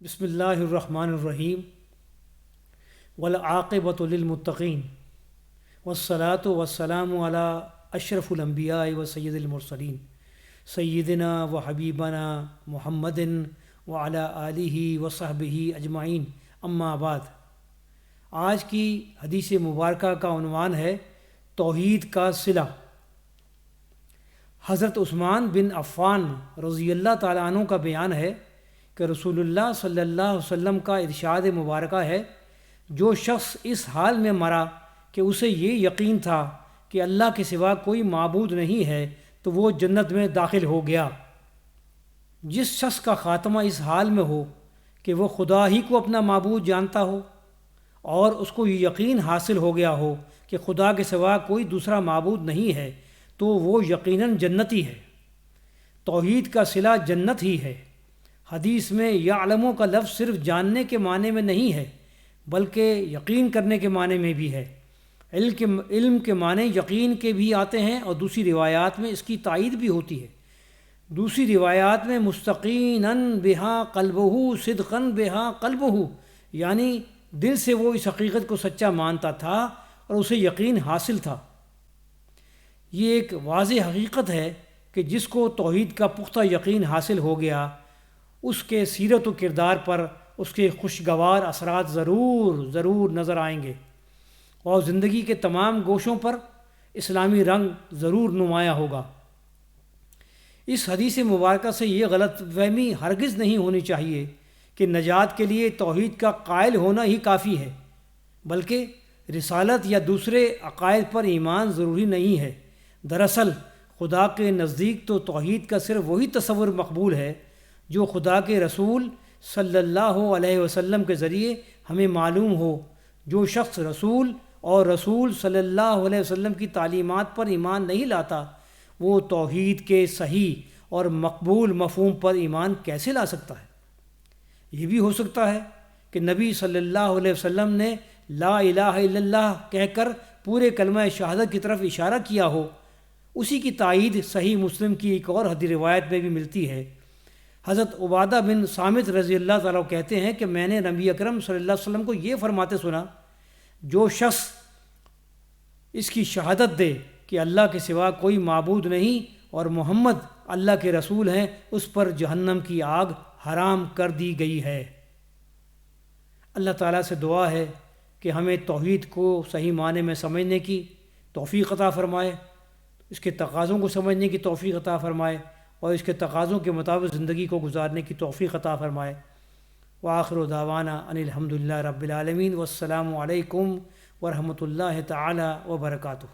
بسم اللہ الرحمن الرحیم والعاقبۃ للمتقین والصلاۃ والسلام علی اشرف الانبیاء و سید المرسلین سیدنا و حبیبنا محمد وعلی آلہ و صحبہ اجمعین، اما بعد۔ آج کی حدیث مبارکہ کا عنوان ہے توحید کا صلہ۔ حضرت عثمان بن عفان رضی اللہ تعالیٰ عنہ کا بیان ہے کہ رسول اللہ صلی اللہ علیہ وسلم کا ارشاد مبارکہ ہے، جو شخص اس حال میں مرا کہ اسے یہ یقین تھا کہ اللہ کے سوا کوئی معبود نہیں ہے تو وہ جنت میں داخل ہو گیا۔ جس شخص کا خاتمہ اس حال میں ہو کہ وہ خدا ہی کو اپنا معبود جانتا ہو اور اس کو یہ یقین حاصل ہو گیا ہو کہ خدا کے سوا کوئی دوسرا معبود نہیں ہے تو وہ یقیناً جنتی ہے۔ توحید کا صلہ جنت ہی ہے۔ حدیث میں یعلموں کا لفظ صرف جاننے کے معنی میں نہیں ہے بلکہ یقین کرنے کے معنی میں بھی ہے۔ علم کے معنی یقین کے بھی آتے ہیں اور دوسری روایات میں اس کی تائید بھی ہوتی ہے۔ دوسری روایات میں مستقیناً بہا قلبہ صدقاً بہا قلبہ، یعنی دل سے وہ اس حقیقت کو سچا مانتا تھا اور اسے یقین حاصل تھا۔ یہ ایک واضح حقیقت ہے کہ جس کو توحید کا پختہ یقین حاصل ہو گیا، اس کے سیرت و کردار پر اس کے خوشگوار اثرات ضرور نظر آئیں گے اور زندگی کے تمام گوشوں پر اسلامی رنگ ضرور نمایاں ہوگا۔ اس حدیث مبارکہ سے یہ غلط فہمی ہرگز نہیں ہونی چاہیے کہ نجات کے لیے توحید کا قائل ہونا ہی کافی ہے، بلکہ رسالت یا دوسرے عقائد پر ایمان ضروری نہیں ہے۔ دراصل خدا کے نزدیک تو توحید کا صرف وہی تصور مقبول ہے جو خدا کے رسول صلی اللہ علیہ وسلم کے ذریعے ہمیں معلوم ہو۔ جو شخص رسول اور رسول صلی اللہ علیہ وسلم کی تعلیمات پر ایمان نہیں لاتا، وہ توحید کے صحیح اور مقبول مفہوم پر ایمان کیسے لا سکتا ہے؟ یہ بھی ہو سکتا ہے کہ نبی صلی اللہ علیہ وسلم نے لا الہ الا اللہ کہہ کر پورے کلمہ شہادت کی طرف اشارہ کیا ہو۔ اسی کی تائید صحیح مسلم کی ایک اور حدیث روایت میں بھی ملتی ہے۔ حضرت عبادہ بن صامت رضی اللہ تعالیٰ کہتے ہیں کہ میں نے نبی اکرم صلی اللہ علیہ وسلم کو یہ فرماتے سنا، جو شخص اس کی شہادت دے کہ اللہ کے سوا کوئی معبود نہیں اور محمد اللہ کے رسول ہیں، اس پر جہنم کی آگ حرام کر دی گئی ہے۔ اللہ تعالیٰ سے دعا ہے کہ ہمیں توحید کو صحیح معنی میں سمجھنے کی توفیق عطا فرمائے، اس کے تقاضوں کو سمجھنے کی توفیق عطا فرمائے اور اس کے تقاضوں کے مطابق زندگی کو گزارنے کی توفیق عطا فرمائے۔ وآخر دعوانا ان الحمد للہ رب العالمین، والسلام علیکم ورحمۃ اللہ تعالی وبرکاتہ۔